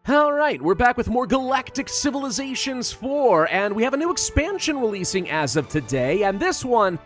Alright, we're back with more Galactic Civilizations 4, and we have a new expansion releasing as of today, and this one,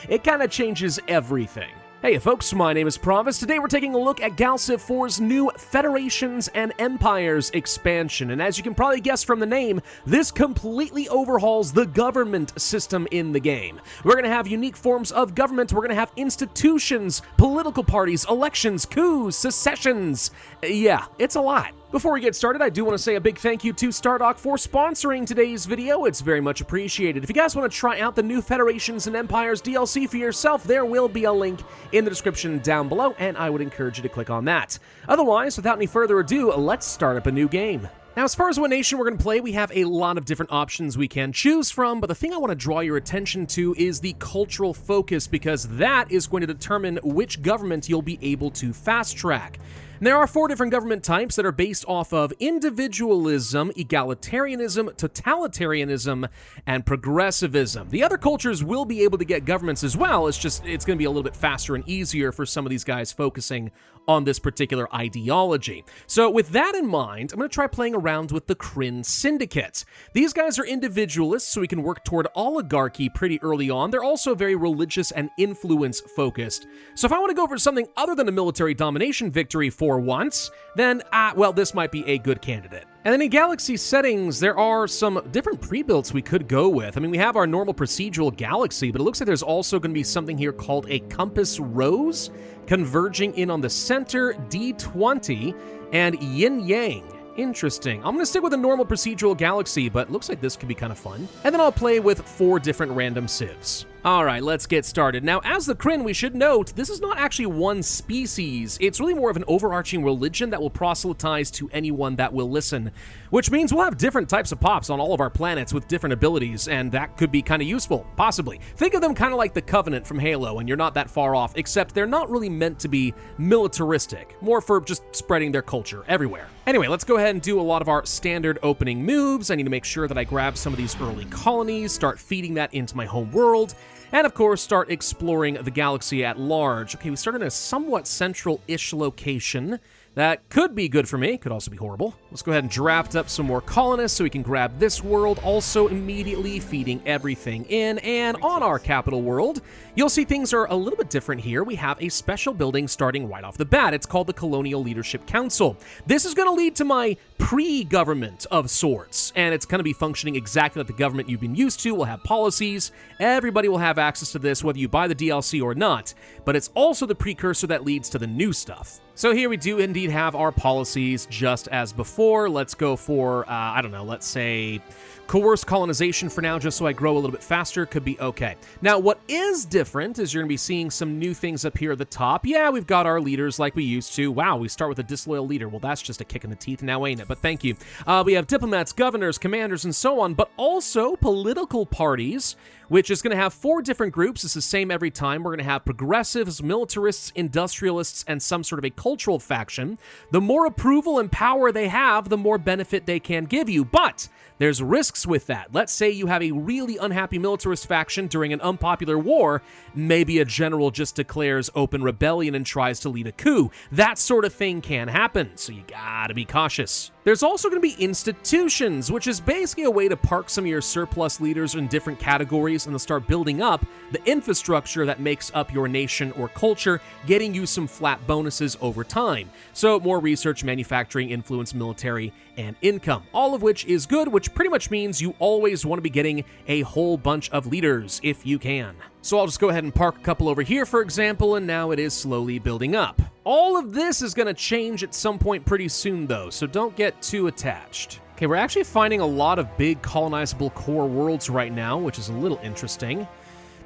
it kind of changes everything. Hey folks, my name is Pravus. Today we're taking a look at Galciv 4's new Federations and Empires expansion, and as you can probably guess from the name, this completely overhauls the government system in the game. We're going to have unique forms of government, we're going to have institutions, political parties, elections, coups, secessions. Yeah, it's a lot. Before we get started, I do want to say a big thank you to Stardock for sponsoring today's video. It's very much appreciated. If you guys want to try out the new Federations and Empires DLC for yourself, there will be a link in the description down below, and I would encourage you to click on that. Otherwise, without any further ado, let's start up a new game. Now, as far as what nation we're going to play, we have a lot of different options we can choose from, but the thing I want to draw your attention to is the cultural focus, because that is going to determine which government you'll be able to fast-track. There are 4 different government types that are based off of individualism, egalitarianism, totalitarianism, and progressivism. The other cultures will be able to get governments as well, it's going to be a little bit faster and easier for some of these guys focusing on this particular ideology. So with that in mind, I'm going to try playing around with the Kryn Syndicate. These guys are individualists, so we can work toward oligarchy pretty early on. They're also very religious and influence focused. So if I want to go for something other than a military domination victory for once, then, well, this might be a good candidate. And then in Galaxy settings, there are some different pre-builds we could go with. I mean, we have our normal procedural galaxy, but it looks like there's also going to be something here called a Compass Rose, converging in on the center, D20, and Yin Yang. Interesting. I'm going to stick with a normal procedural galaxy, but looks like this could be kind of fun. And then I'll play with 4 different random civs. Alright, let's get started. Now, as the Kryn, we should note, this is not actually one species. It's really more of an overarching religion that will proselytize to anyone that will listen, which means we'll have different types of pops on all of our planets with different abilities, and that could be kind of useful, possibly. Think of them kind of like the Covenant from Halo, and you're not that far off, except they're not really meant to be militaristic, more for just spreading their culture everywhere. Anyway, let's go ahead and do a lot of our standard opening moves. I need to make sure that I grab some of these early colonies, start feeding that into my home world, and of course, start exploring the galaxy at large. Okay, we start in a somewhat central-ish location. That could be good for me, could also be horrible. Let's go ahead and draft up some more colonists so we can grab this world, also immediately feeding everything in. And on our capital world, you'll see things are a little bit different here. We have a special building starting right off the bat. It's called the Colonial Leadership Council. This is going to lead to my pre-government of sorts, and it's going to be functioning exactly like the government you've been used to. We'll have policies. Everybody will have access to this, whether you buy the DLC or not, but it's also the precursor that leads to the new stuff. So here we do indeed have our policies just as before. Let's go for, I don't know, let's say coerced colonization for now, just so I grow a little bit faster. Could be okay. Now, what is different is you're going to be seeing some new things up here at the top. Yeah, we've got our leaders like we used to. Wow, we start with a disloyal leader. Well, that's just a kick in the teeth now, ain't it? But thank you. We have diplomats, governors, commanders, and so on, but also political parties, which is going to have 4 different groups. It's the same every time. We're going to have progressives, militarists, industrialists, and some sort of a cultural faction. The more approval and power they have, the more benefit they can give you. But there's risks with that. Let's say you have a really unhappy militarist faction during an unpopular war. Maybe a general just declares open rebellion and tries to lead a coup. That sort of thing can happen, so you gotta be cautious. There's also going to be institutions, which is basically a way to park some of your surplus leaders in different categories and to start building up the infrastructure that makes up your nation or culture, getting you some flat bonuses over time. So more research, manufacturing, influence, military, and income, all of which is good, which pretty much means you always want to be getting a whole bunch of leaders if you can. So I'll just go ahead and park a couple over here, for example, and now it is slowly building up. All of this is going to change at some point pretty soon, though, so don't get too attached. Okay, we're actually finding a lot of big colonizable core worlds right now, which is a little interesting.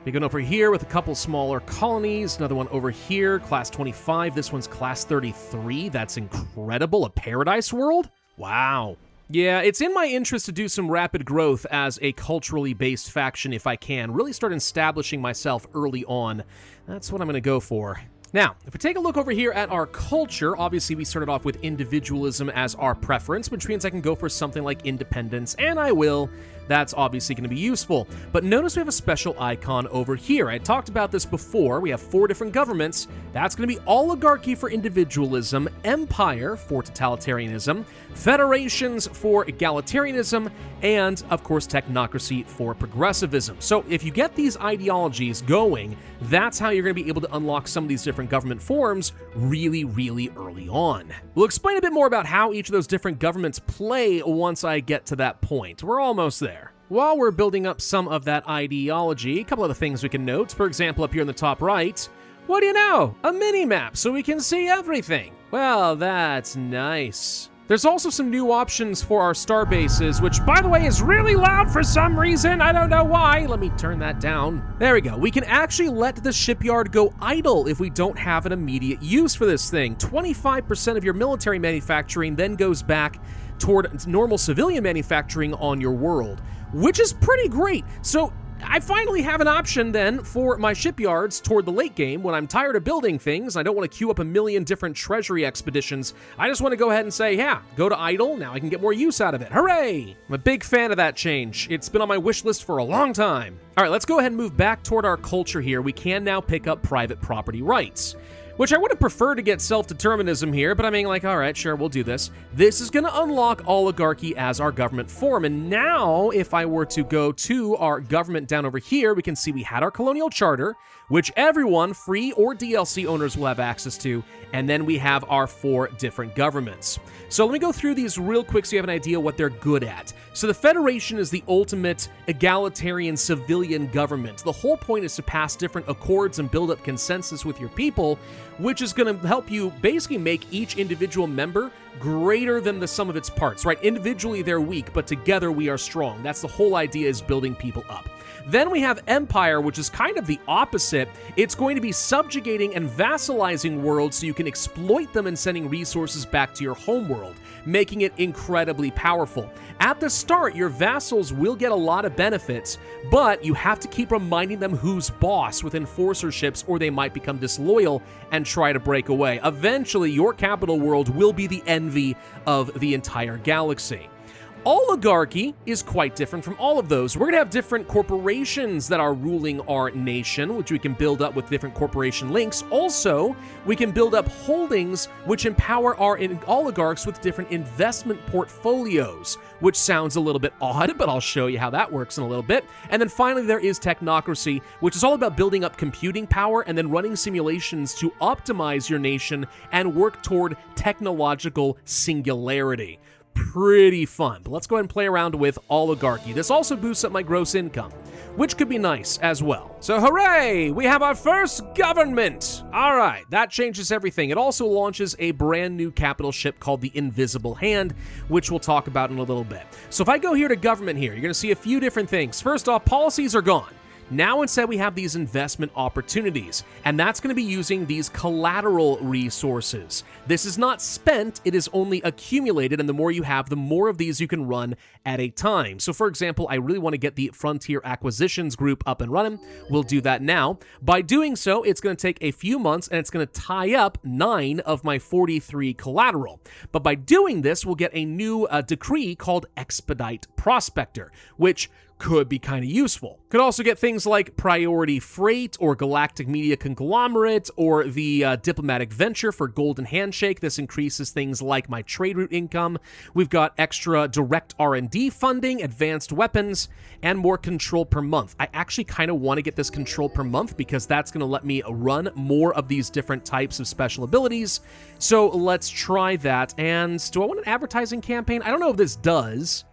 Begin over here with a couple smaller colonies, another one over here, class 25. This one's class 33. That's incredible. A paradise world? Wow. Yeah, it's in my interest to do some rapid growth as a culturally based faction if I can. Really start establishing myself early on. That's what I'm going to go for. Now, if we take a look over here at our culture, obviously we started off with individualism as our preference, which means I can go for something like independence, and I will. That's obviously going to be useful. But notice we have a special icon over here. I talked about this before. We have 4 different governments. That's going to be oligarchy for individualism, empire for totalitarianism, federations for egalitarianism, and, of course, technocracy for progressivism. So if you get these ideologies going, that's how you're going to be able to unlock some of these different government forms really, really early on. We'll explain a bit more about how each of those different governments play once I get to that point. We're almost there. While we're building up some of that ideology, a couple of the things we can note. For example, up here in the top right, what do you know? A mini-map so we can see everything. Well, that's nice. There's also some new options for our star bases, which, by the way, is really loud for some reason. I don't know why. Let me turn that down. There we go. We can actually let the shipyard go idle if we don't have an immediate use for this thing. 25% of your military manufacturing then goes back toward normal civilian manufacturing on your world, which is pretty great. So I finally have an option then for my shipyards toward the late game when I'm tired of building things. I don't want to queue up a million different treasury expeditions. I just want to go ahead and say, yeah, go to idle. Now I can get more use out of it. Hooray! I'm a big fan of that change. It's been on my wish list for a long time. All right, let's go ahead and move back toward our culture here. We can now pick up private property rights, which I would have preferred to get self-determinism here, but I mean, like, all right, sure, we'll do this. This is going to unlock oligarchy as our government form, and now, if I were to go to our government down over here, we can see we had our colonial charter, which everyone, free or DLC owners, will have access to, and then we have our 4 different governments. So let me go through these real quick so you have an idea what they're good at. So the Federation is the ultimate egalitarian civilian government. The whole point is to pass different accords and build up consensus with your people, which is going to help you basically make each individual member greater than the sum of its parts, right? Individually, they're weak, but together we are strong. That's the whole idea, is building people up. Then we have Empire, which is kind of the opposite. It's going to be subjugating and vassalizing worlds so you can exploit them and sending resources back to your home world, making it incredibly powerful. At the start, your vassals will get a lot of benefits, but you have to keep reminding them who's boss with enforcer ships, or they might become disloyal and try to break away. Eventually, your capital world will be the envy of the entire galaxy. Oligarchy is quite different from all of those. We're going to have different corporations that are ruling our nation, which we can build up with different corporation links. Also, we can build up holdings which empower our oligarchs with different investment portfolios, which sounds a little bit odd, but I'll show you how that works in a little bit. And then finally, there is technocracy, which is all about building up computing power and then running simulations to optimize your nation and work toward technological singularity. Pretty fun, but let's go ahead and play around with oligarchy. This also boosts up my gross income, which could be nice as well. So hooray, we have our first government. All right, that changes everything. It also launches a brand new capital ship called the Invisible Hand, which we'll talk about in a little bit. So if I go here to government here, you're gonna see a few different things. First off, policies are gone. Now instead we have these investment opportunities, and that's going to be using these collateral resources. This is not spent, it is only accumulated, and the more you have, the more of these you can run at a time. So for example, I really want to get the Frontier Acquisitions group up and running. We'll do that now. By doing so, it's going to take a few months, and it's going to tie up 9 of my 43 collateral. But by doing this, we'll get a new decree called Expedite Prospector, which could be kind of useful. Could also get things like Priority Freight or Galactic Media Conglomerate or the Diplomatic Venture for Golden Handshake. This increases things like my trade route income. We've got extra direct R&D funding, advanced weapons, and more control per month. I actually kind of want to get this control per month because that's going to let me run more of these different types of special abilities. So let's try that. And do I want an advertising campaign? I don't know if this does,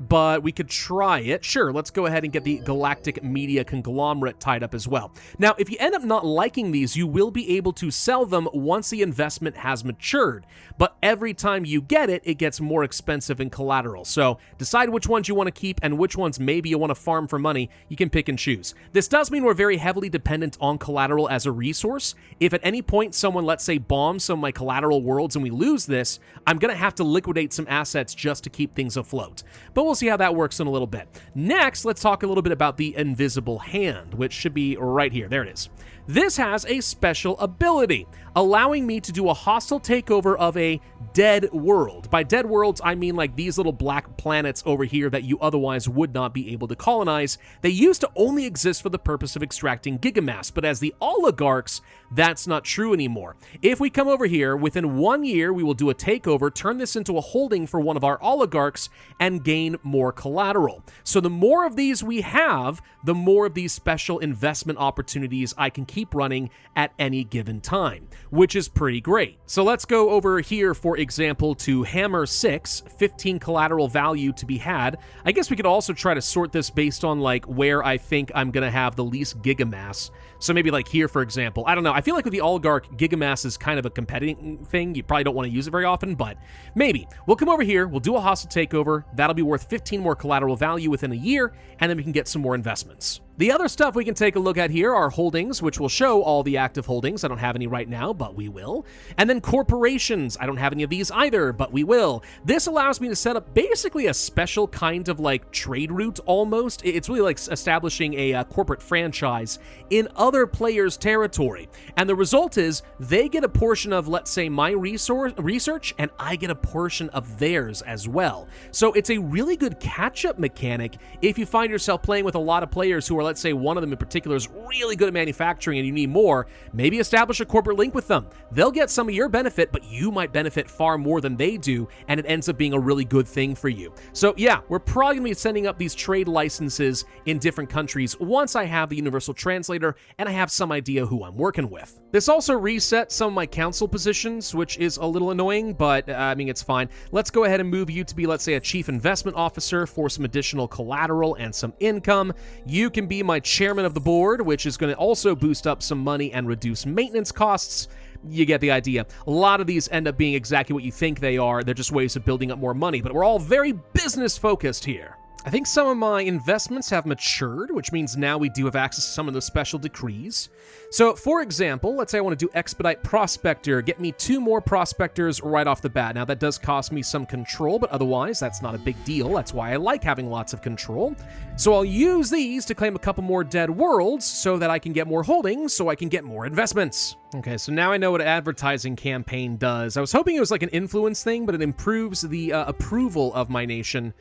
but we could try it. Sure, let's go ahead and get the Galactic Media Conglomerate tied up as well. Now, if you end up not liking these, you will be able to sell them once the investment has matured. But every time you get it, it gets more expensive in collateral. So decide which ones you want to keep and which ones maybe you want to farm for money. You can pick and choose. This does mean we're very heavily dependent on collateral as a resource. If at any point someone, let's say, bombs some of my collateral worlds and we lose this, I'm going to have to liquidate some assets just to keep things afloat. But we'll see how that works in a little bit. Next, let's talk a little bit about the Invisible Hand, which should be right here. There it is. This has a special ability, allowing me to do a hostile takeover of a dead world. By dead worlds, I mean like these little black planets over here that you otherwise would not be able to colonize. They used to only exist for the purpose of extracting gigamass, but as the oligarchs, that's not true anymore. If we come over here, within 1 year, we will do a takeover, turn this into a holding for one of our oligarchs, and gain more collateral. So the more of these we have, the more of these special investment opportunities I can keep running at any given time, which is pretty great. So let's go over here, for example, to Hammer 6, 15 collateral value to be had. I guess we could also try to sort this based on like where I think I'm gonna have the least gigamass. So maybe like here, for example. I don't know. I feel like with the oligarch, gigamass is kind of a competing thing. You probably don't want to use it very often, but maybe. We'll come over here, we'll do a hostile takeover. That'll be worth 15 more collateral value within a year, and then we can get some more investments. The other stuff we can take a look at here are holdings, which will show all the active holdings. I don't have any right now, but we will. And then corporations. I don't have any of these either, but we will. This allows me to set up basically a special kind of like trade route almost. It's really like establishing a corporate franchise in other players' territory. And the result is they get a portion of, let's say, my research, and I get a portion of theirs as well. So it's a really good catch-up mechanic if you find yourself playing with a lot of players who are, let's say one of them in particular is really good at manufacturing and you need more, maybe establish a corporate link with them. They'll get some of your benefit, but you might benefit far more than they do, and it ends up being a really good thing for you. So yeah, we're probably going to be setting up these trade licenses in different countries once I have the universal translator and I have some idea who I'm working with. This also resets some of my council positions, which is a little annoying, but I mean, it's fine. Let's go ahead and move you to be, let's say, a chief investment officer for some additional collateral and some income. You can be my chairman of the board, which is going to also boost up some money and reduce maintenance costs. You get the idea. A lot of these end up being exactly what you think they are. They're just ways of building up more money, but we're all very business focused here. I think some of my investments have matured, which means now we do have access to some of those special decrees. So, for example, let's say I want to do Expedite Prospector, get me 2 more Prospectors right off the bat. Now, that does cost me some control, but otherwise, that's not a big deal. That's why I like having lots of control. So I'll use these to claim a couple more dead worlds so that I can get more holdings, so I can get more investments. Okay, so now I know what an advertising campaign does. I was hoping it was like an influence thing, but it improves the approval of my nation,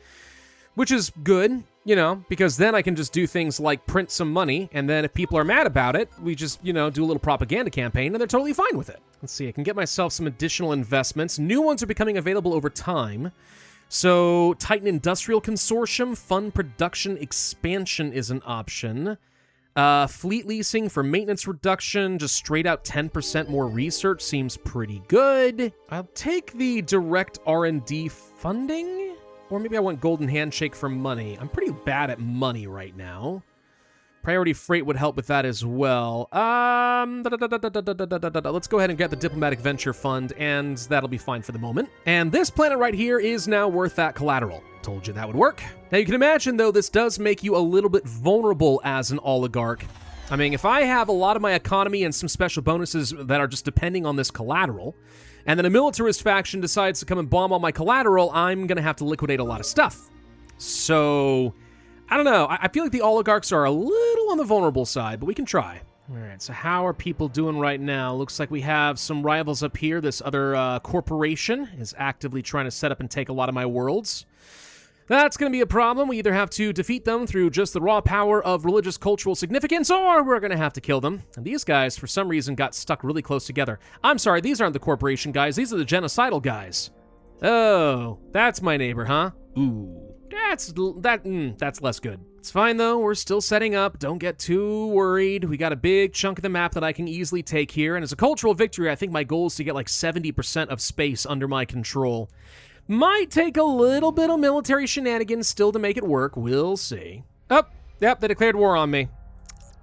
which is good, you know, because then I can just do things like print some money, and then if people are mad about it, we just, you know, do a little propaganda campaign, and they're totally fine with it. Let's see, I can get myself some additional investments. New ones are becoming available over time. So, Titan Industrial Consortium, Fund Production Expansion is an option. Fleet leasing for maintenance reduction, just straight out 10% more research seems pretty good. I'll take the direct R&D funding. Or maybe I want Golden Handshake for money. I'm pretty bad at money right now. Priority freight would help with that as well. Let's go ahead and get the Diplomatic Venture Fund, and that'll be fine for the moment. And this planet right here is now worth that collateral. Told you that would work. Now you can imagine, though, this does make you a little bit vulnerable as an oligarch. I mean, if I have a lot of my economy and some special bonuses that are just depending on this collateral, and then a militarist faction decides to come and bomb all my collateral, I'm going to have to liquidate a lot of stuff. So, I don't know. I feel like the oligarchs are a little on the vulnerable side, but we can try. All right, so how are people doing right now? Looks like we have some rivals up here. This other corporation is actively trying to set up and take a lot of my worlds. That's going to be a problem. We either have to defeat them through just the raw power of religious cultural significance, or we're going to have to kill them. And these guys, for some reason, got stuck really close together. I'm sorry, these aren't the corporation guys. These are the genocidal guys. Oh, that's my neighbor, huh? Ooh, that's less good. It's fine, though. We're still setting up. Don't get too worried. We got a big chunk of the map that I can easily take here. And as a cultural victory, I think my goal is to get like 70% of space under my control. Might take a little bit of military shenanigans still to make it work. We'll see. Oh, yep, they declared war on me.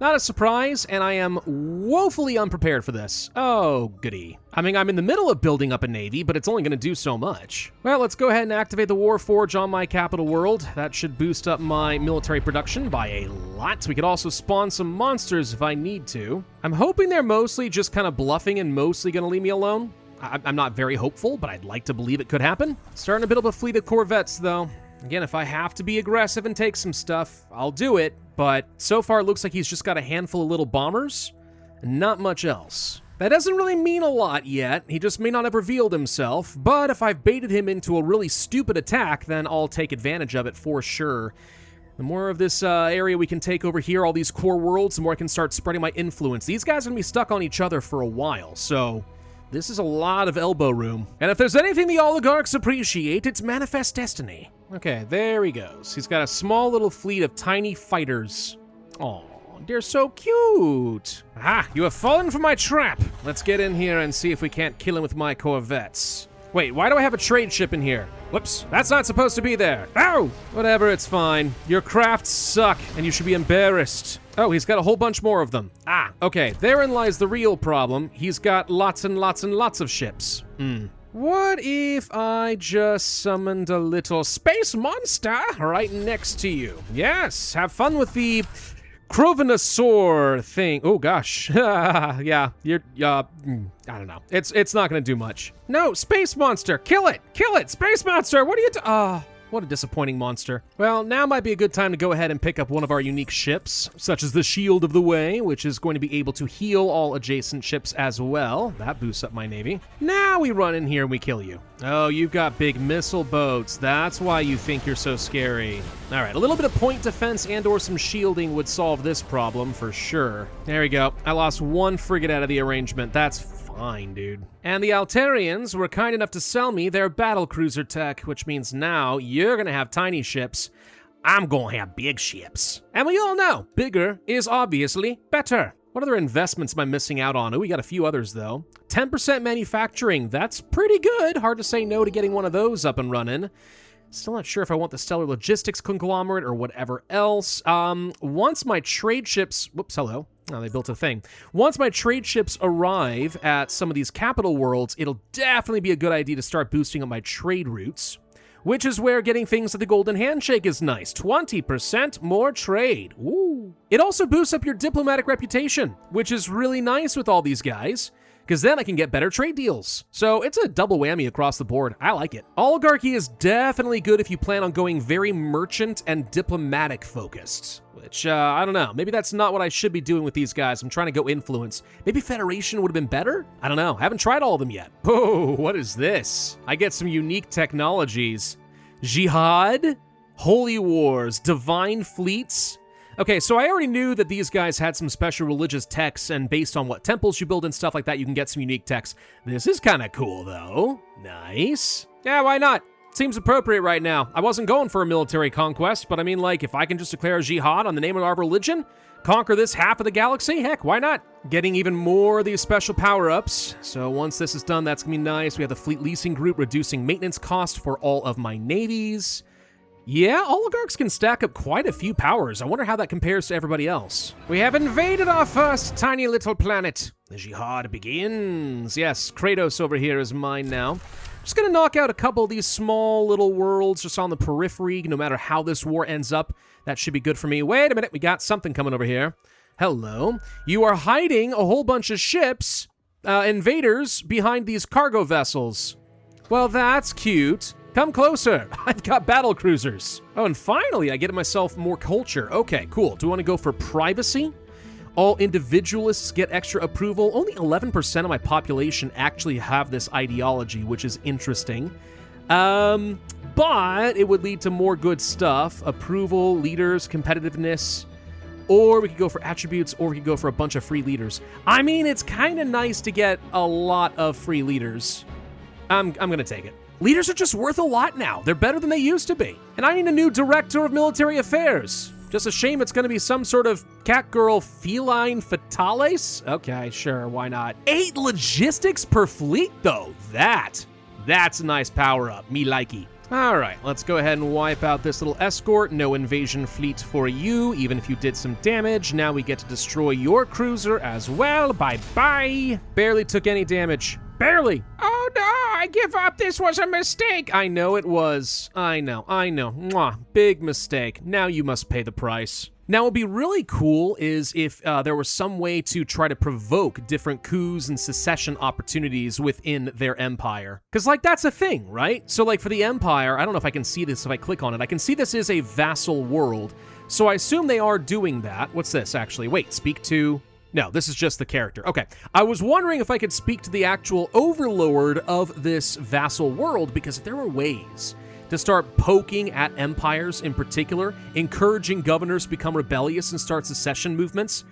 Not a surprise, and I am woefully unprepared for this. Oh, goody. I mean, I'm in the middle of building up a navy, but it's only going to do so much. Well, let's go ahead and activate the Warforge on my capital world. That should boost up my military production by a lot. We could also spawn some monsters if I need to. I'm hoping they're mostly just kind of bluffing and mostly going to leave me alone. I'm not very hopeful, but I'd like to believe it could happen. Starting to build up a fleet of corvettes, though. Again, if I have to be aggressive and take some stuff, I'll do it. But so far, it looks like he's just got a handful of little bombers. Not much else. That doesn't really mean a lot yet. He just may not have revealed himself, but if I've baited him into a really stupid attack, then I'll take advantage of it for sure. The more of this area we can take over here, all these core worlds, the more I can start spreading my influence. These guys are going to be stuck on each other for a while, so this is a lot of elbow room. And if there's anything the oligarchs appreciate, it's manifest destiny. Okay, there he goes. He's got a small little fleet of tiny fighters. Aw, they're so cute. Ah, you have fallen for my trap. Let's get in here and see if we can't kill him with my corvettes. Wait, why do I have a trade ship in here? Whoops, that's not supposed to be there. Ow! Whatever, it's fine. Your crafts suck, and you should be embarrassed. Oh, he's got a whole bunch more of them. Ah, okay, therein lies the real problem. He's got lots and lots and lots of ships. What if I just summoned a little space monster right next to you? Yes, have fun with the Crovenosaur thing. Oh gosh. Yeah, you're I don't know. It's not gonna do much. No, space monster, kill it! Kill it! Space monster! What are you what a disappointing monster. Well, now might be a good time to go ahead and pick up one of our unique ships, such as the Shield of the Way, which is going to be able to heal all adjacent ships as well. That boosts up my navy. Now we run in here and we kill you. Oh, you've got big missile boats. That's why you think you're so scary. All right, a little bit of point defense and or some shielding would solve this problem for sure. There we go. I lost one frigate out of the arrangement. That's fine, dude. And the Altarians were kind enough to sell me their battlecruiser tech, which means now you're gonna have tiny ships. I'm gonna have big ships. And we all know, bigger is obviously better. What other investments am I missing out on? Oh, we got a few others, though. 10% manufacturing, that's pretty good. Hard to say no to getting one of those up and running. Still not sure if I want the Stellar Logistics Conglomerate or whatever else. Once my trade ships... Whoops, hello. Oh, they built a thing. Once my trade ships arrive at some of these capital worlds, it'll definitely be a good idea to start boosting up my trade routes, which is where getting things like the Golden Handshake is nice. 20% more trade. Ooh. It also boosts up your diplomatic reputation, which is really nice with all these guys, because then I can get better trade deals. So it's a double whammy across the board. I like it. Oligarchy is definitely good if you plan on going very merchant and diplomatic focused, which, I don't know. Maybe that's not what I should be doing with these guys. I'm trying to go influence. Maybe Federation would have been better? I don't know. I haven't tried all of them yet. Oh, what is this? I get some unique technologies. Jihad, Holy Wars, Divine Fleets. Okay, so I already knew that these guys had some special religious texts, and based on what temples you build and stuff like that, you can get some unique texts. This is kind of cool, though. Nice. Yeah, why not? Seems appropriate right now. I wasn't going for a military conquest, but I mean, like, if I can just declare a jihad on the name of our religion, conquer this half of the galaxy, heck, why not? Getting even more of these special power-ups. So once this is done, that's gonna be nice. We have the fleet leasing group reducing maintenance cost for all of my navies. Yeah, oligarchs can stack up quite a few powers. I wonder how that compares to everybody else. We have invaded our first tiny little planet. The jihad begins. Yes, Kratos over here is mine now. Just gonna knock out a couple of these small little worlds just on the periphery, no matter how this war ends up. That should be good for me. Wait a minute, we got something coming over here. Hello. You are hiding a whole bunch of ships, invaders, behind these cargo vessels. Well, that's cute. Come closer. I've got battle cruisers. Oh, and finally, I get myself more culture. Okay, cool. Do we want to go for privacy? All individualists get extra approval. Only 11% of my population actually have this ideology, which is interesting. But it would lead to more good stuff. Approval, leaders, competitiveness. Or we could go for attributes, or we could go for a bunch of free leaders. I mean, it's kind of nice to get a lot of free leaders. I'm going to take it. Leaders are just worth a lot now. They're better than they used to be. And I need a new director of military affairs. Just a shame it's going to be some sort of cat girl feline fatales. Okay, sure, why not? 8 logistics per fleet, though. That's a nice power up. Me likey. All right, let's go ahead and wipe out this little escort. No invasion fleet for you, even if you did some damage. Now we get to destroy your cruiser as well. Bye-bye. Barely took any damage. Barely. Oh no, I give up. This was a mistake. I know it was. I know. Mwah. Big mistake. Now you must pay the price. Now, what would be really cool is if there was some way to try to provoke different coups and secession opportunities within their empire. Because, like, that's a thing, right? So, like, for the empire, I don't know if I can see this if I click on it. I can see this is a vassal world. So I assume they are doing that. What's this, actually? Wait, speak to No, this is just the character. Okay, I was wondering if I could speak to the actual overlord of this vassal world, because if there were ways to start poking at empires in particular, encouraging governors to become rebellious and start secession movements,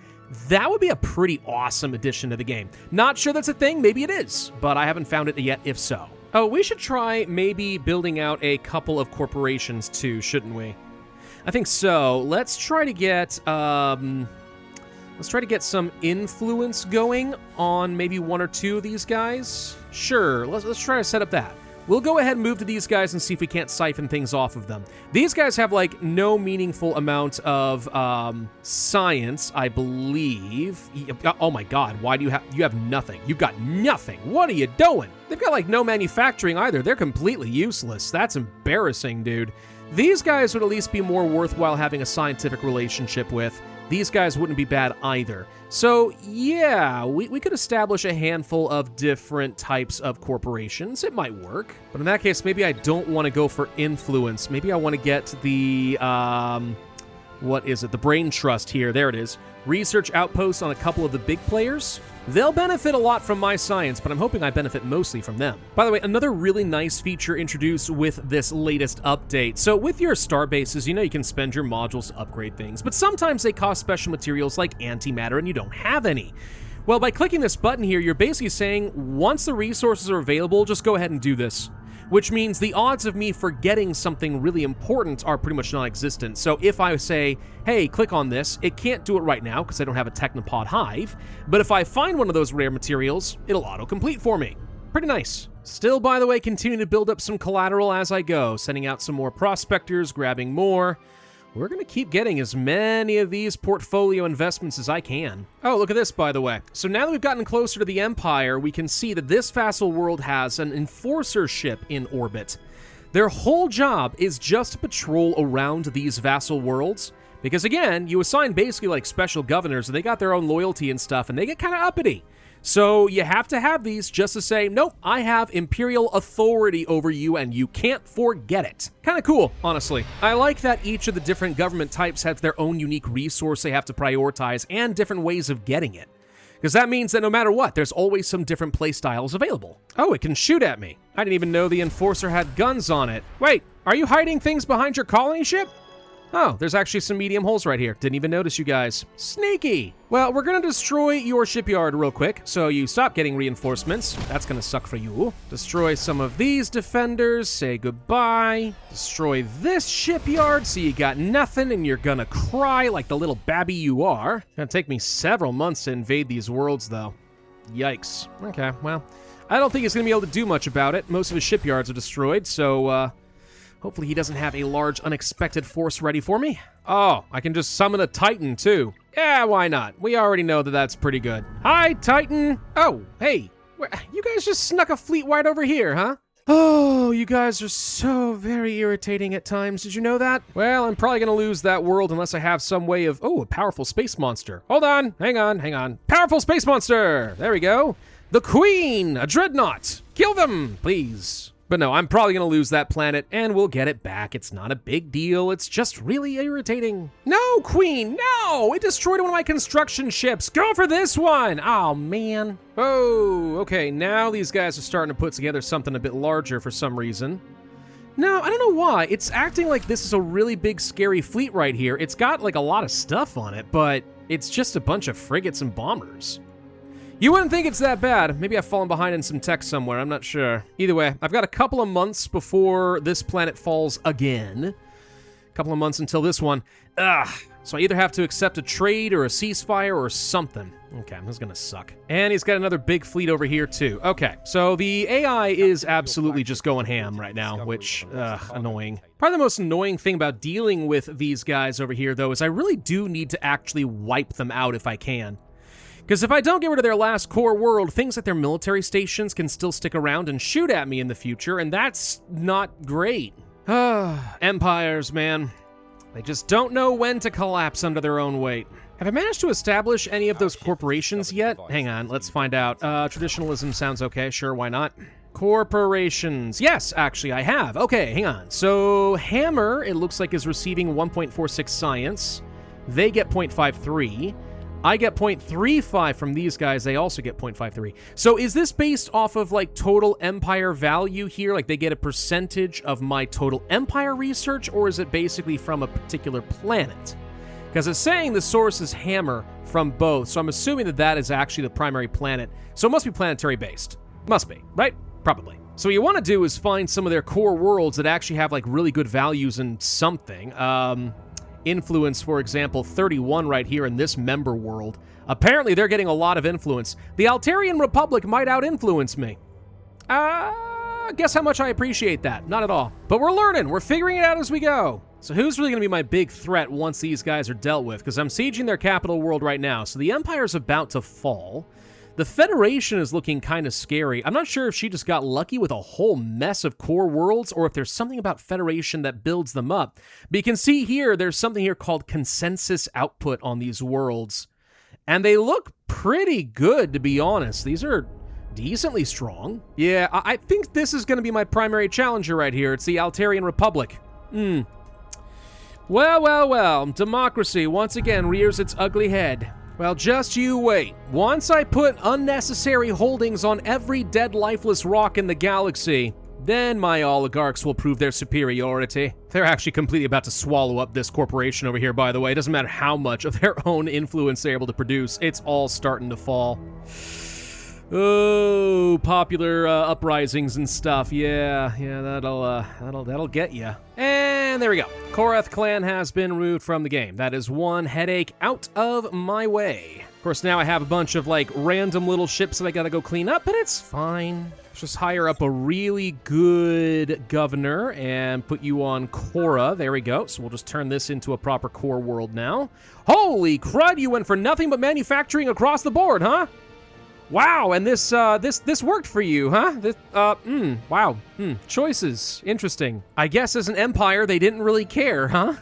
that would be a pretty awesome addition to the game. Not sure that's a thing, maybe it is, but I haven't found it yet if so. Oh, we should try maybe building out a couple of corporations too, shouldn't we? I think so. Let's try to get, let's try to get some influence going on maybe one or two of these guys. Sure, let's try to set up that. We'll go ahead and move to these guys and see if we can't siphon things off of them. These guys have, like, no meaningful amount of science, I believe. Oh my god, why do you have nothing? You've got nothing. What are you doing? They've got, like, no manufacturing either. They're completely useless. That's embarrassing, dude. These guys would at least be more worthwhile having a scientific relationship with. These guys wouldn't be bad either. So, yeah, we could establish a handful of different types of corporations. It might work. But in that case, maybe I don't want to go for influence. Maybe I want to get the, what is it? The Brain Trust here. There it is. Research outposts on a couple of the big players. They'll benefit a lot from my science, but I'm hoping I benefit mostly from them. By the way, another really nice feature introduced with this latest update. So with your star bases, you know you can spend your modules to upgrade things, but sometimes they cost special materials like antimatter and you don't have any. Well, by clicking this button here, you're basically saying, once the resources are available, just go ahead and do this. Which means the odds of me forgetting something really important are pretty much non-existent. So if I say, hey, click on this, it can't do it right now because I don't have a Technopod hive, but if I find one of those rare materials, it'll auto-complete for me. Pretty nice. Still, by the way, continue to build up some collateral as I go, sending out some more prospectors, grabbing more. We're going to keep getting as many of these portfolio investments as I can. Oh, look at this, by the way. So now that we've gotten closer to the Empire, we can see that this vassal world has an enforcer ship in orbit. Their whole job is just to patrol around these vassal worlds, because again, you assign basically like special governors, and they got their own loyalty and stuff, and they get kind of uppity. So you have to have these just to say, nope, I have imperial authority over you and you can't forget it. Kind of cool, honestly. I like that each of the different government types have their own unique resource they have to prioritize and different ways of getting it. Because that means that no matter what, there's always some different playstyles available. Oh, it can shoot at me. I didn't even know the Enforcer had guns on it. Wait, are you hiding things behind your colony ship? Oh, there's actually some medium holes right here. Didn't even notice you guys. Sneaky! Well, we're gonna destroy your shipyard real quick, so you stop getting reinforcements. That's gonna suck for you. Destroy some of these defenders, say goodbye. Destroy this shipyard so you got nothing and you're gonna cry like the little babby you are. Gonna take me several months to invade these worlds, though. Yikes. Okay, well, I don't think he's gonna be able to do much about it. Most of his shipyards are destroyed, so, hopefully he doesn't have a large unexpected force ready for me. Oh, I can just summon a Titan too. Yeah, why not? We already know that that's pretty good. Hi, Titan. Oh, hey. You guys just snuck a fleet right over here, huh? Oh, you guys are so very irritating at times. Did you know that? Well, I'm probably gonna lose that world unless I have some way of... Oh, a powerful space monster. Hold on. Hang on. Powerful space monster. There we go. The Queen, a dreadnought. Kill them, please. But no, I'm probably going to lose that planet, and we'll get it back. It's not a big deal. It's just really irritating. No, Queen, no! It destroyed one of my construction ships. Go for this one! Oh, man. Oh, okay, now these guys are starting to put together something a bit larger for some reason. No, I don't know why. It's acting like this is a really big, scary fleet right here. It's got, like, a lot of stuff on it, but it's just a bunch of frigates and bombers. You wouldn't think it's that bad. Maybe I've fallen behind in some tech somewhere, I'm not sure. Either way, I've got a couple of months before this planet falls again. A couple of months until this one. So I either have to accept a trade or a ceasefire or something. Okay, this is gonna suck. And he's got another big fleet over here too. Okay, so the AI is absolutely just going ham right now, which, annoying. Probably the most annoying thing about dealing with these guys over here, though, is I really do need to actually wipe them out if I can. Because if I don't get rid of their last core world, things like their military stations can still stick around and shoot at me in the future, and that's not great. Empires, man. They just don't know when to collapse under their own weight. Have I managed to establish any of those corporations yet? Hang on, let's find out. Traditionalism sounds okay, sure, why not? Corporations. Yes, actually, I have. Okay, hang on. So, Hammer, it looks like, is receiving 1.46 science. They get 0.53. I get 0.35 from these guys. They also get 0.53. So is this based off of, like, total empire value here? Like, they get a percentage of my total empire research, or is it basically from a particular planet? Because it's saying the source is hammer from both, so I'm assuming that that is actually the primary planet. So it must be planetary-based. Must be, right? Probably. So what you want to do is find some of their core worlds that actually have, like, really good values in something. Influence, for example, 31 right here in this member world. Apparently, they're getting a lot of influence. The Altarian Republic might out-influence me. Guess how much I appreciate that? Not at all. But we're learning. We're figuring it out as we go. So who's really going to be my big threat once these guys are dealt with? Because I'm sieging their capital world right now. So the Empire's about to fall. The Federation is looking kind of scary. I'm not sure if she just got lucky with a whole mess of core worlds or if there's something about Federation that builds them up. But you can see here, there's something here called consensus output on these worlds. And they look pretty good, to be honest. These are decently strong. Yeah, I think this is going to be my primary challenger right here. It's the Altarian Republic. Well. Democracy once again rears its ugly head. Well, just you wait. Once I put unnecessary holdings on every dead, lifeless rock in the galaxy, then my oligarchs will prove their superiority. They're actually completely about to swallow up this corporation over here, by the way. It doesn't matter how much of their own influence they're able to produce. It's all starting to fall. Oh, popular uprisings and stuff. Yeah, that'll get you. And there we go. Korath clan has been removed from the game. That is one headache out of my way. Of course, now I have a bunch of, like, random little ships that I gotta go clean up, but it's fine. Let's just hire up a really good governor and put you on Korra. There we go. So we'll just turn this into a proper core world now. Holy crud, you went for nothing but manufacturing across the board, huh? Wow, and this worked for you, huh? Wow. Choices. Interesting. I guess as an empire, they didn't really care, huh?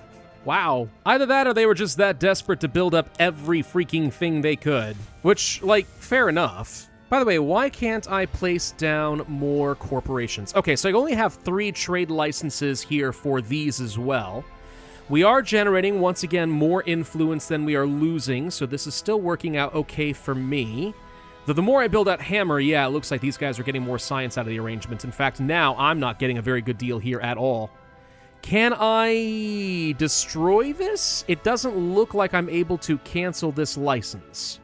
Wow. Either that or they were just that desperate to build up every freaking thing they could. Which, like, fair enough. By the way, why can't I place down more corporations? Okay, so I only have 3 trade licenses here for these as well. We are generating, once again, more influence than we are losing, so this is still working out okay for me. Though the more I build out Hammer, yeah, it looks like these guys are getting more science out of the arrangement. In fact, now I'm not getting a very good deal here at all. Can I destroy this? It doesn't look like I'm able to cancel this license.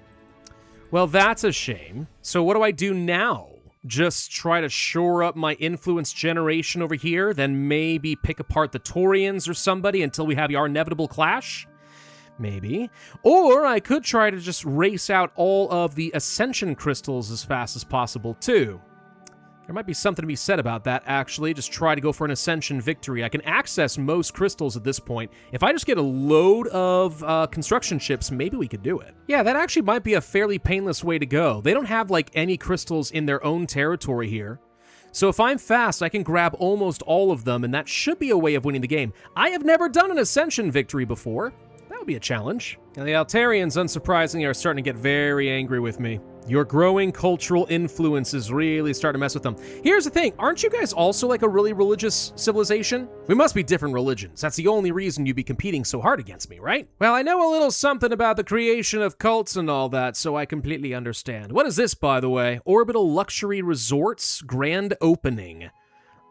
Well, that's a shame. So what do I do now? Just try to shore up my influence generation over here, then maybe pick apart the Taurians or somebody until we have our inevitable clash? Maybe. Or I could try to just race out all of the Ascension crystals as fast as possible, too. There might be something to be said about that, actually. Just try to go for an Ascension victory. I can access most crystals at this point. If I just get a load of construction ships, maybe we could do it. Yeah, that actually might be a fairly painless way to go. They don't have, like, any crystals in their own territory here. So if I'm fast, I can grab almost all of them, and that should be a way of winning the game. I have never done an Ascension victory before. That would be a challenge. Now, the Altarians, unsurprisingly, are starting to get very angry with me. Your growing cultural influence is really starting to mess with them. Here's the thing, aren't you guys also like a really religious civilization? We must be different religions. That's the only reason you'd be competing so hard against me, right? Well, I know a little something about the creation of cults and all that, so I completely understand. What is this, by the way? Orbital Luxury Resorts Grand Opening.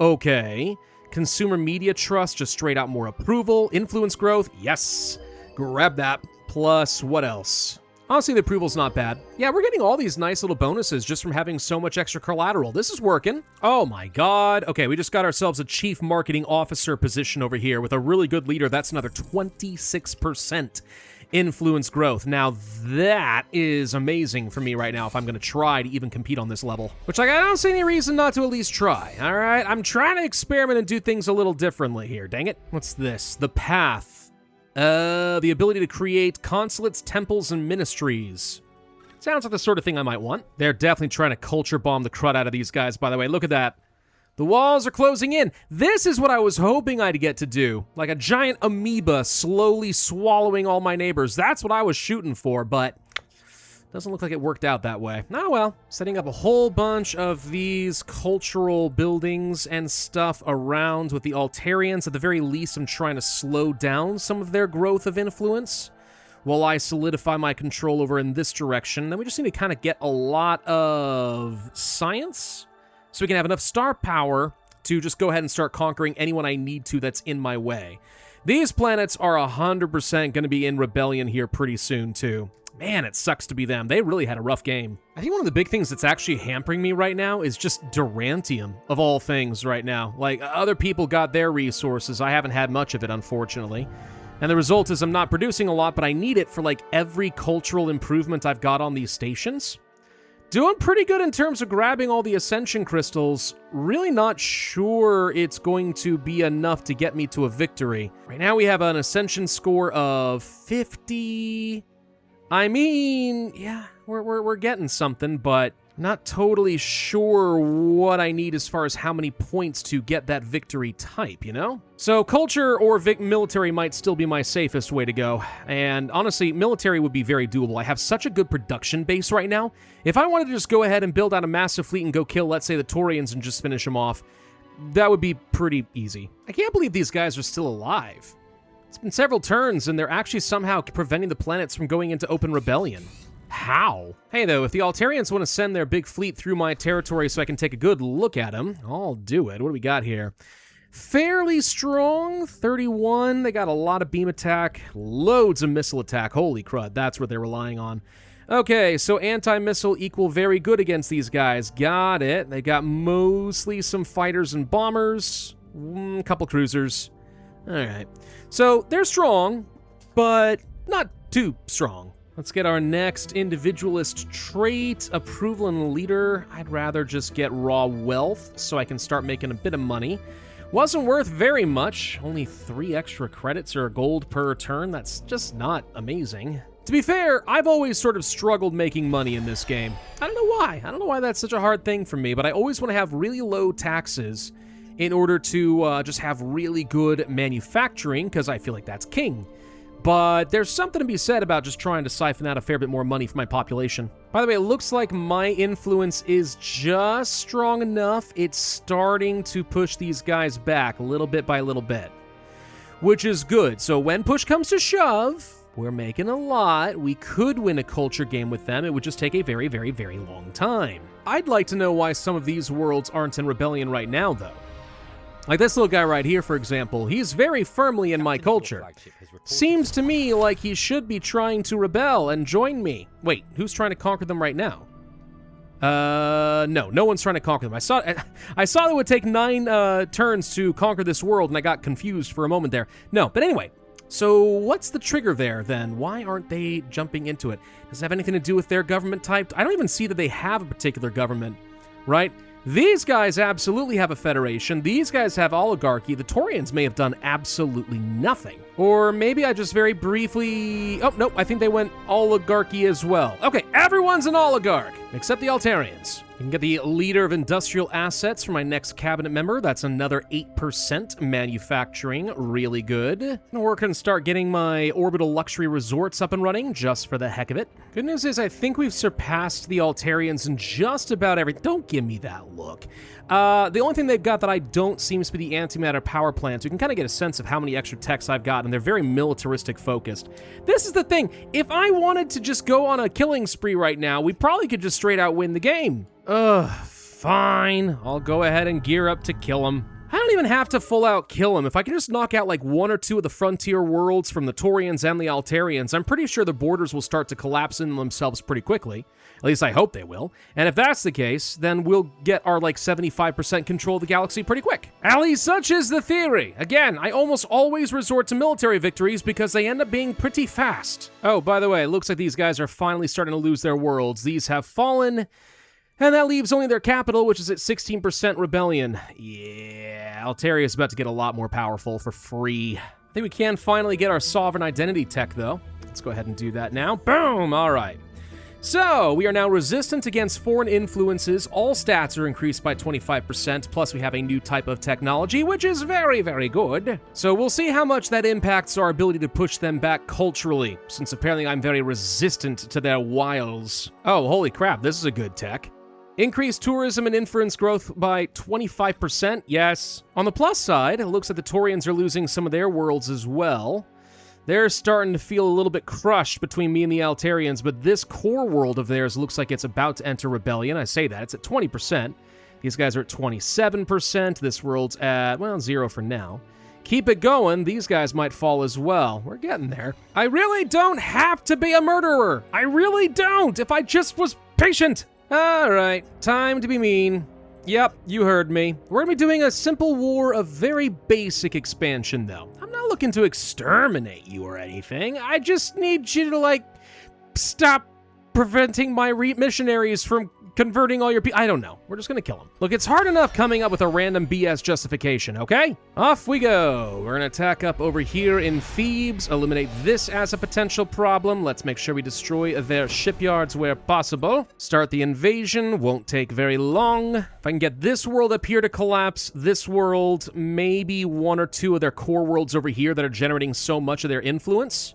Okay. Consumer Media Trust, just straight out more approval. Influence growth, yes. Grab that. Plus, what else? Honestly, the approval's not bad. Yeah, we're getting all these nice little bonuses just from having so much extra collateral. This is working. Oh my god. Okay, we just got ourselves a chief marketing officer position over here with a really good leader. That's another 26% influence growth. Now, that is amazing for me right now if I'm going to try to even compete on this level. Which, like, I don't see any reason not to at least try, all right? I'm trying to experiment and do things a little differently here. Dang it. What's this? The Path. The ability to create consulates, temples, and ministries. Sounds like the sort of thing I might want. They're definitely trying to culture bomb the crud out of these guys, by the way. Look at that. The walls are closing in. This is what I was hoping I'd get to do. Like a giant amoeba slowly swallowing all my neighbors. That's what I was shooting for, but doesn't look like it worked out that way. Oh well, setting up a whole bunch of these cultural buildings and stuff around with the Altarians. At the very least, I'm trying to slow down some of their growth of influence. while I solidify my control over in this direction. Then we just need to kind of get a lot of science so we can have enough star power to just go ahead and start conquering anyone I need to that's in my way. These planets are 100% going to be in rebellion here pretty soon, too. Man, it sucks to be them. They really had a rough game. I think one of the big things that's actually hampering me right now is just Durantium, of all things right now. Like, other people got their resources. I haven't had much of it, unfortunately. And the result is I'm not producing a lot, but I need it for, like, every cultural improvement I've got on these stations. Doing pretty good in terms of grabbing all the Ascension Crystals. Really not sure it's going to be enough to get me to a victory. Right now we have an Ascension score of 50... I mean, yeah, we're getting something, but not totally sure what I need as far as how many points to get that victory type, you know? So culture or military might still be my safest way to go, and honestly, military would be very doable. I have such a good production base right now. If I wanted to just go ahead and build out a massive fleet and go kill, let's say, the Taurians and just finish them off, that would be pretty easy. I can't believe these guys are still alive. It's been several turns, and they're actually somehow preventing the planets from going into open rebellion. How? Hey, though, if the Altarians want to send their big fleet through my territory so I can take a good look at them, I'll do it. What do we got here? Fairly strong, 31. They got a lot of beam attack, loads of missile attack. Holy crud, that's what they're relying on. Okay, so anti-missile equal very good against these guys. Got it. They got mostly some fighters and bombers, a couple cruisers. All right. So they're strong, but not too strong. Let's get our next individualist trait, approval and leader. I'd rather just get raw wealth so I can start making a bit of money. Wasn't worth very much. Only 3 extra credits or gold per turn. That's just not amazing. To be fair, I've always sort of struggled making money in this game. I don't know why. I don't know why that's such a hard thing for me, but I always want to have really low taxes in order to just have really good manufacturing, because I feel like that's king. But there's something to be said about just trying to siphon out a fair bit more money from my population. By the way, it looks like my influence is just strong enough. It's starting to push these guys back little bit by little bit, which is good. So when push comes to shove, we're making a lot. We could win a culture game with them. It would just take a very, very, very long time. I'd like to know why some of these worlds aren't in rebellion right now, though. Like this little guy right here, for example, he's very firmly in my culture. Seems to me like he should be trying to rebel and join me. Wait, who's trying to conquer them right now? No one's trying to conquer them. I saw it would take 9 turns to conquer this world, and I got confused for a moment there. No, but anyway, so what's the trigger there then? Why aren't they jumping into it? Does it have anything to do with their government type? I don't even see that they have a particular government, right? These guys absolutely have a federation. These guys have oligarchy. The Taurians may have done absolutely nothing. Or maybe I just very briefly... Oh, nope, I think they went oligarchy as well. Okay, everyone's an oligarch, except the Altarians. I can get the leader of industrial assets for my next cabinet member. That's another 8% manufacturing. Really good. And we're going to start getting my orbital luxury resorts up and running, just for the heck of it. Good news is I think we've surpassed the Altarians in just about everything. Don't give me that look. The only thing they've got that I don't seems to be the antimatter power plants. You can kind of get a sense of how many extra techs I've got, and they're very militaristic focused. This is the thing. If I wanted to just go on a killing spree right now, we probably could just straight out win the game. Fine. I'll go ahead and gear up to kill him. I don't even have to full out kill him. If I can just knock out like 1 or 2 of the frontier worlds from the Taurians and the Altarians, I'm pretty sure the borders will start to collapse in themselves pretty quickly. At least I hope they will. And if that's the case, then we'll get our like 75% control of the galaxy pretty quick. At least such is the theory. Again, I almost always resort to military victories because they end up being pretty fast. Oh, by the way, it looks like these guys are finally starting to lose their worlds. These have fallen. And that leaves only their capital, which is at 16% rebellion. Yeah, Altaria is about to get a lot more powerful for free. I think we can finally get our sovereign identity tech, though. Let's go ahead and do that now. Boom! All right. So, we are now resistant against foreign influences. All stats are increased by 25%, plus we have a new type of technology, which is very, very good. So we'll see how much that impacts our ability to push them back culturally, since apparently I'm very resistant to their wiles. Oh, holy crap, this is a good tech. Increased tourism and inference growth by 25%, yes. On the plus side, it looks like the Taurians are losing some of their worlds as well. They're starting to feel a little bit crushed between me and the Altarians, but this core world of theirs looks like it's about to enter rebellion. I say that, it's at 20%. These guys are at 27%. This world's at, well, 0 for now. Keep it going, these guys might fall as well. We're getting there. I really don't have to be a murderer. I really don't, if I just was patient. All right, time to be mean. Yep, you heard me. We're gonna be doing a simple war of very basic expansion, though. I'm not looking to exterminate you or anything. I just need you to, like, stop preventing my missionaries from converting all your people. I don't know. We're just gonna kill them. Look, it's hard enough coming up with a random BS justification, okay? Off we go. We're gonna attack up over here in Thebes, eliminate this as a potential problem. Let's make sure we destroy their shipyards where possible. Start the invasion. Won't take very long. If I can get this world up here to collapse, this world, maybe one or two of their core worlds over here that are generating so much of their influence,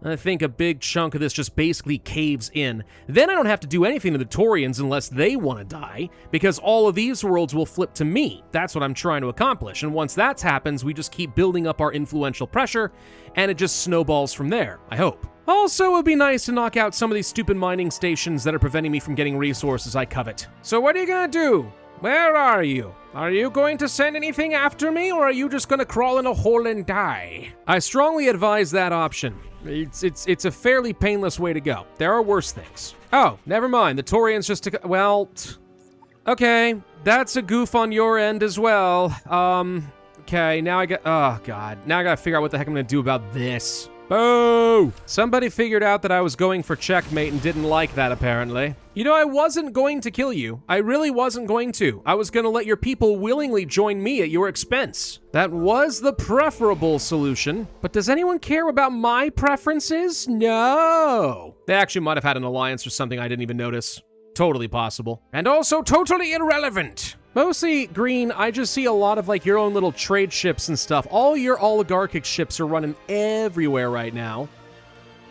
I think a big chunk of this just basically caves in. Then I don't have to do anything to the Taurians unless they want to die, because all of these worlds will flip to me. That's what I'm trying to accomplish. And once that happens, we just keep building up our influential pressure, and it just snowballs from there, I hope. Also, it would be nice to knock out some of these stupid mining stations that are preventing me from getting resources I covet. So what are you gonna do? Where are you? Are you going to send anything after me, or are you just gonna crawl in a hole and die? I strongly advise that option. It's a fairly painless way to go. There are worse things. Oh, never mind. The Taurians just took... Well, okay. That's a goof on your end as well. Okay, now I got... Oh, God. Now I gotta figure out what the heck I'm gonna do about this. Boo! Somebody figured out that I was going for checkmate and didn't like that, apparently. You know, I wasn't going to kill you. I really wasn't going to. I was gonna let your people willingly join me at your expense. That was the preferable solution. But does anyone care about my preferences? No. They actually might have had an alliance or something I didn't even notice. Totally possible. And also totally irrelevant. Mostly, Green, I just see a lot of, like, your own little trade ships and stuff. All your oligarchic ships are running everywhere right now.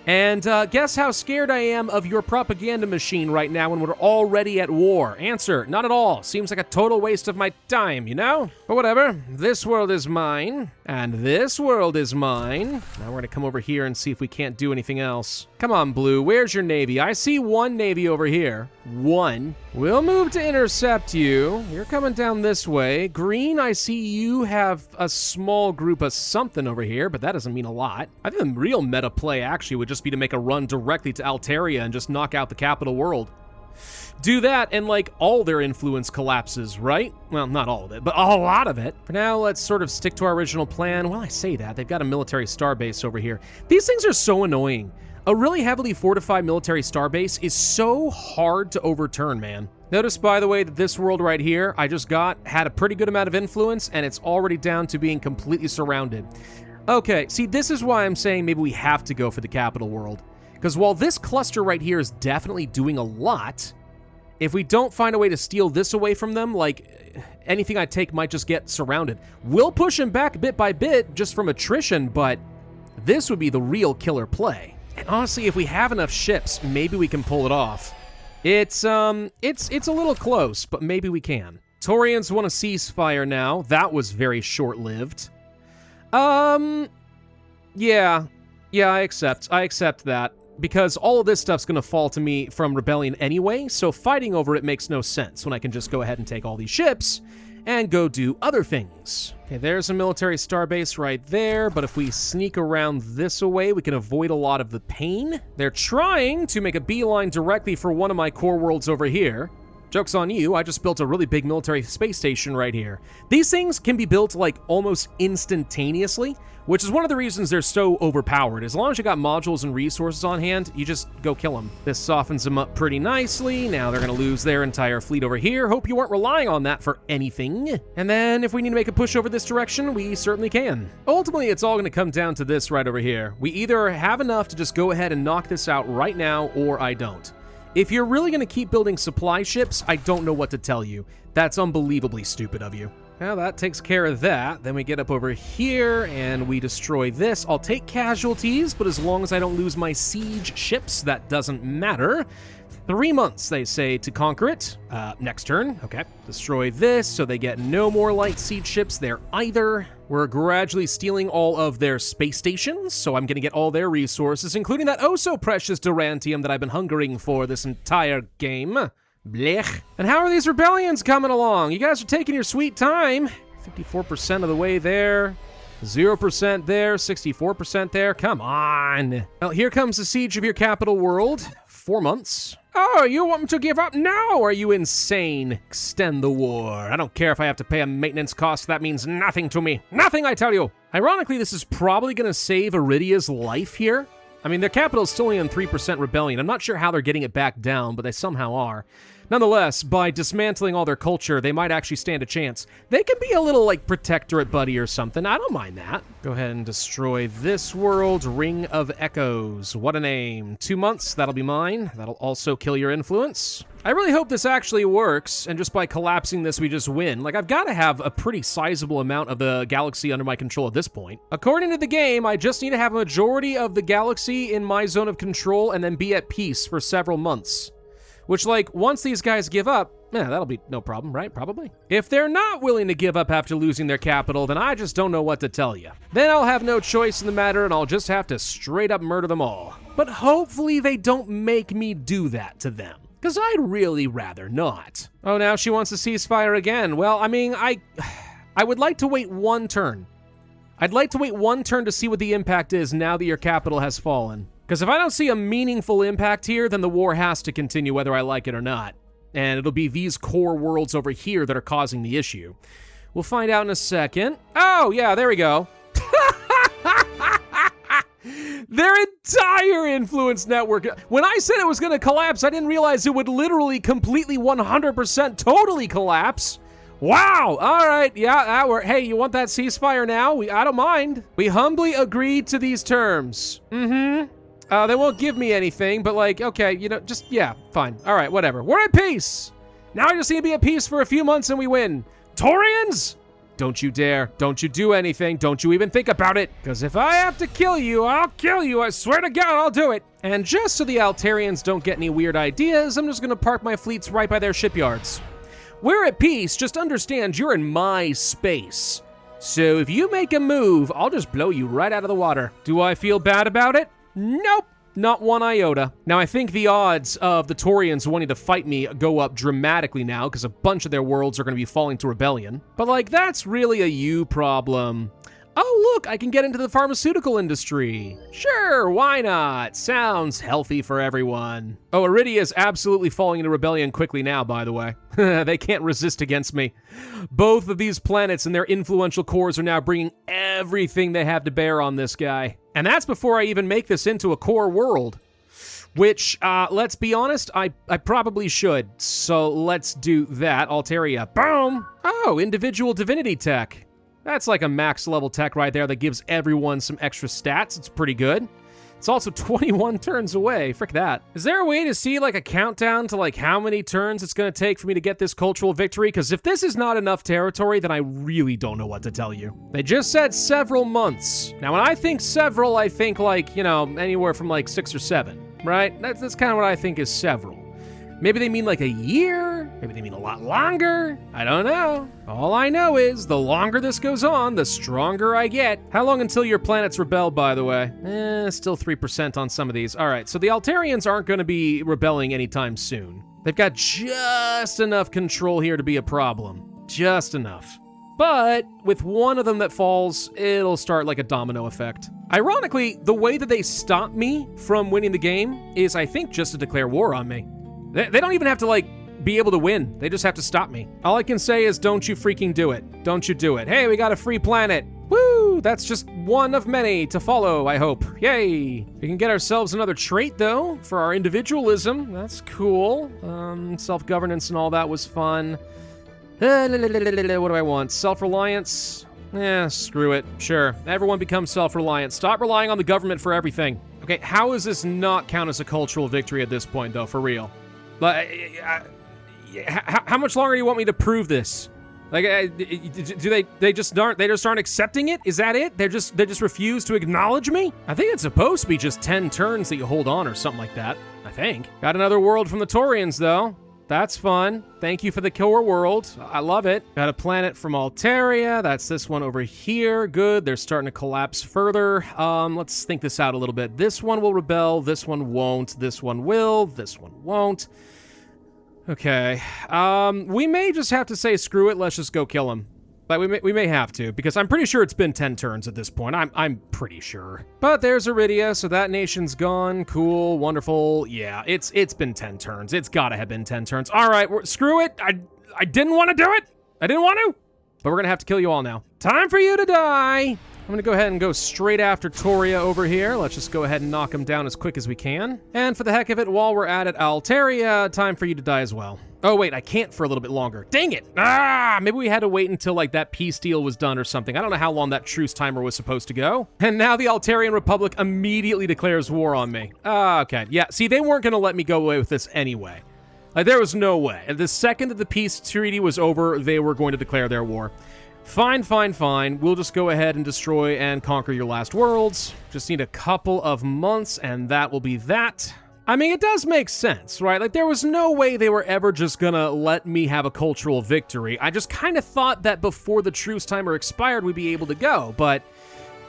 And guess how scared I am of your propaganda machine right now when we're already at war? Answer, not at all. Seems like a total waste of my time, you know? But whatever, this world is mine, and this world is mine. Now we're gonna come over here and see if we can't do anything else. Come on, Blue, where's your navy? I see one navy over here. One. We'll move to intercept you. You're coming down this way. Green, I see you have a small group of something over here, but that doesn't mean a lot. I think the real meta play actually would just be to make a run directly to Altaria and just knock out the capital world. Do that and, like, all their influence collapses, right? Well, not all of it, but a lot of it. For now, let's sort of stick to our original plan. Well, I say that. They've got a military starbase over here. These things are so annoying. A really heavily fortified military starbase is so hard to overturn, man. Notice, by the way, that this world right here, I just had a pretty good amount of influence, and it's already down to being completely surrounded. Okay, see, this is why I'm saying maybe we have to go for the capital world. Because while this cluster right here is definitely doing a lot, if we don't find a way to steal this away from them, like, anything I take might just get surrounded. We'll push them back bit by bit just from attrition, but this would be the real killer play. And honestly, if we have enough ships, maybe we can pull it off. It's a little close, but maybe we can. Taurians want a ceasefire now. That was very short-lived. Yeah, I accept that. Because all of this stuff's gonna fall to me from Rebellion anyway, so fighting over it makes no sense when I can just go ahead and take all these ships and go do other things. Okay, there's a military starbase right there, but if we sneak around this way, we can avoid a lot of the pain. They're trying to make a beeline directly for one of my core worlds over here. Joke's on you, I just built a really big military space station right here. These things can be built, like, almost instantaneously, which is one of the reasons they're so overpowered. As long as you got modules and resources on hand, you just go kill them. This softens them up pretty nicely. Now they're gonna lose their entire fleet over here. Hope you weren't relying on that for anything. And then if we need to make a push over this direction, we certainly can. Ultimately, it's all gonna come down to this right over here. We either have enough to just go ahead and knock this out right now, or I don't. If you're really gonna keep building supply ships, I don't know what to tell you. That's unbelievably stupid of you. Well, that takes care of that. Then we get up over here and we destroy this. I'll take casualties, but as long as I don't lose my siege ships, that doesn't matter. 3 months, they say, to conquer it. Next turn, okay. Destroy this, so they get no more light siege ships there either. We're gradually stealing all of their space stations, so I'm gonna get all their resources, including that oh-so-precious Durantium that I've been hungering for this entire game. Blech. And how are these rebellions coming along? You guys are taking your sweet time. 54% of the way there. 0% there, 64% there. Come on. Well, here comes the siege of your capital world. 4 months. Oh, you want me to give up now? Are you insane? Extend the war. I don't care if I have to pay a maintenance cost. That means nothing to me. Nothing, I tell you. Ironically, this is probably going to save Iridia's life here. I mean, their capital is still only on 3% rebellion. I'm not sure how they're getting it back down, but they somehow are. Nonetheless, by dismantling all their culture, they might actually stand a chance. They could be a little, like, protectorate buddy or something. I don't mind that. Go ahead and destroy this world. Ring of Echoes. What a name. 2 months, that'll be mine. That'll also kill your influence. I really hope this actually works, and just by collapsing this, we just win. Like, I've got to have a pretty sizable amount of the galaxy under my control at this point. According to the game, I just need to have a majority of the galaxy in my zone of control and then be at peace for several months. Which, like, once these guys give up, that'll be no problem, right? Probably. If they're not willing to give up after losing their capital, then I just don't know what to tell you. Then I'll have no choice in the matter, and I'll just have to straight up murder them all. But hopefully they don't make me do that to them, because I'd really rather not. Oh, now she wants a ceasefire again. Well, I mean, I would like to wait one turn. I'd like to wait one turn to see what the impact is now that your capital has fallen. Because if I don't see a meaningful impact here, then the war has to continue whether I like it or not. And it'll be these core worlds over here that are causing the issue. We'll find out in a second. Oh, yeah, there we go. Their entire influence network. When I said it was going to collapse, I didn't realize it would literally completely 100% totally collapse. Wow, all right, yeah, that worked. Hey, you want that ceasefire now? I don't mind. We humbly agreed to these terms. They won't give me anything, but like, okay, you know, just, yeah, fine. All right, whatever. We're at peace. Now I just need to be at peace for a few months and we win. Taurians? Don't you dare. Don't you do anything. Don't you even think about it. Because if I have to kill you, I'll kill you. I swear to God, I'll do it. And just so the Altarians don't get any weird ideas, I'm just going to park my fleets right by their shipyards. We're at peace. Just understand you're in my space. So if you make a move, I'll just blow you right out of the water. Do I feel bad about it? Nope, not one iota. Now, I think the odds of the Taurians wanting to fight me go up dramatically now because a bunch of their worlds are going to be falling to rebellion. But, like, that's really a you problem. Oh, look, I can get into the pharmaceutical industry. Sure, why not? Sounds healthy for everyone. Oh, Iridia is absolutely falling into rebellion quickly now, by the way. They can't resist against me. Both of these planets and their influential cores are now bringing everything they have to bear on this guy. And that's before I even make this into a core world. Which, let's be honest, I probably should. So let's do that. Altaria, boom! Oh, individual divinity tech. That's like a max level tech right there that gives everyone some extra stats. It's pretty good. It's also 21 turns away. Frick that. Is there a way to see like a countdown to like how many turns it's going to take for me to get this cultural victory? Because if this is not enough territory, then I really don't know what to tell you. They just said several months. Now, when I think several, I think like, you know, anywhere from like 6 or 7, right? That's kind of what I think is several. Maybe they mean like a year. Maybe they mean a lot longer. I don't know. All I know is the longer this goes on, the stronger I get. How long until your planets rebel, by the way? Still 3% on some of these. All right, so the Altarians aren't going to be rebelling anytime soon. They've got just enough control here to be a problem. Just enough. But with one of them that falls, it'll start like a domino effect. Ironically, the way that they stop me from winning the game is, I think, just to declare war on me. They don't even have to, like, be able to win. They just have to stop me. All I can say is, don't you freaking do it. Don't you do it. Hey, we got a free planet. Woo! That's just one of many to follow, I hope. Yay! We can get ourselves another trait, though, for our individualism. That's cool. Self-governance and all that was fun. What do I want? Self-reliance? Screw it. Sure. Everyone becomes self-reliant. Stop relying on the government for everything. Okay, how does this not count as a cultural victory at this point, though, for real? Like, how much longer do you want me to prove this? Like, do they just aren't accepting it? Is that it? They just refuse to acknowledge me? I think it's supposed to be just 10 turns that you hold on or something like that. I think. Got another world from the Taurians, though. That's fun. Thank you for the core world. I love it. Got a planet from Altaria. That's this one over here. Good. They're starting to collapse further. Let's think this out a little bit. This one will rebel. This one won't. This one will. This one won't. Okay. We may just have to say, screw it. Let's just go kill him. But we may have to, because I'm pretty sure it's been 10 turns at this point. I'm pretty sure. But there's Iridia, so that nation's gone. Cool, wonderful. Yeah, it's been 10 turns. It's gotta have been 10 turns. All right, screw it. I didn't want to do it. I didn't want to. But we're gonna have to kill you all now. Time for you to die. I'm gonna go ahead and go straight after Toria over here. Let's just go ahead and knock him down as quick as we can. And for the heck of it, while we're at it, Altaria, time for you to die as well. Oh, wait, I can't for a little bit longer. Dang it! Maybe we had to wait until, like, that peace deal was done or something. I don't know how long that truce timer was supposed to go. And now the Altarian Republic immediately declares war on me. Okay. Yeah, see, they weren't gonna let me go away with this anyway. Like, there was no way. The second that the peace treaty was over, they were going to declare their war. Fine, fine, fine. We'll just go ahead and destroy and conquer your last worlds. Just need a couple of months, and that will be that. I mean, it does make sense, right? Like, there was no way they were ever just gonna let me have a cultural victory. I just kind of thought that before the truce timer expired, we'd be able to go, but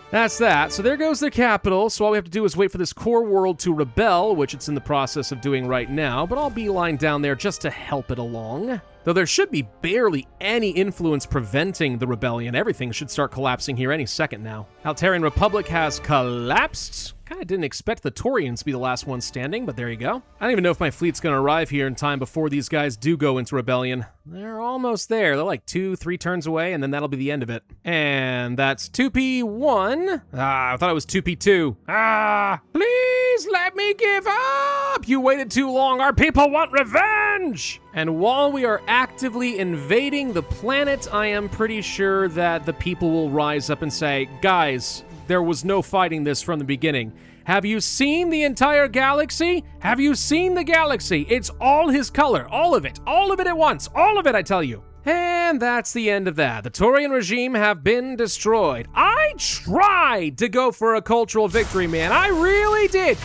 that's that. So there goes the capital, so all we have to do is wait for this core world to rebel, which it's in the process of doing right now, but I'll beeline down there just to help it along. Though there should be barely any influence preventing the rebellion. Everything should start collapsing here any second now. Altarian Republic has collapsed. Kind of didn't expect the Taurians to be the last one standing, but there you go. I don't even know if my fleet's going to arrive here in time before these guys do go into rebellion. They're almost there. They're like 2-3 turns away, and then that'll be the end of it. And that's 2P1. I thought it was 2P2. Please let me give up! You waited too long. Our people want revenge! And while we are actively invading the planet, I am pretty sure that the people will rise up and say, guys, there was no fighting this from the beginning. Have you seen the entire galaxy? Have you seen the galaxy? It's all his color, all of it at once, all of it, I tell you. And that's the end of that. The Taurian regime have been destroyed. I tried to go for a cultural victory, man. I really did.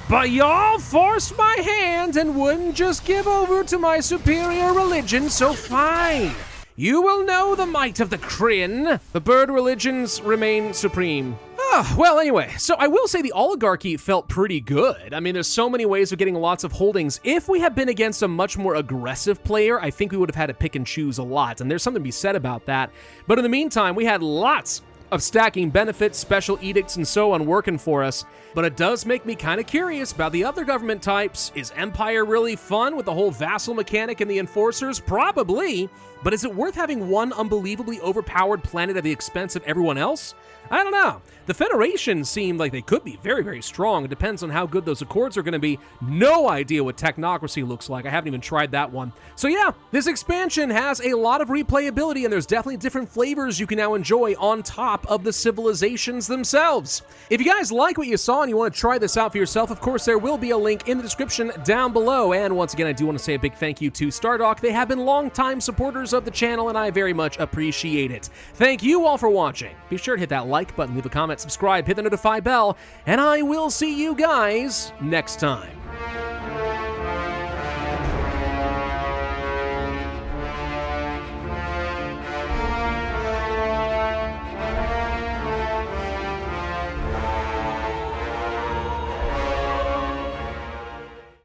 But y'all forced my hand and wouldn't just give over to my superior religion, so fine. You will know the might of the Kryn. The bird religions remain supreme. Well, anyway, so I will say the oligarchy felt pretty good. I mean, there's so many ways of getting lots of holdings. If we had been against a much more aggressive player, I think we would have had to pick and choose a lot, and there's something to be said about that. But in the meantime, we had lots of stacking benefits, special edicts, and so on working for us. But it does make me kind of curious about the other government types. Is Empire really fun with the whole vassal mechanic and the enforcers? Probably. But is it worth having one unbelievably overpowered planet at the expense of everyone else? I don't know. The Federation seemed like they could be very, very strong. It depends on how good those accords are going to be. No idea what technocracy looks like. I haven't even tried that one. So yeah, this expansion has a lot of replayability, and there's definitely different flavors you can now enjoy on top of the civilizations themselves. If you guys like what you saw and you want to try this out for yourself, of course, there will be a link in the description down below. And once again, I do want to say a big thank you to Stardock. They have been longtime supporters of the channel, and I very much appreciate it. Thank you all for watching. Be sure to hit that like button, leave a comment, subscribe, hit the notify bell, and I will see you guys next time.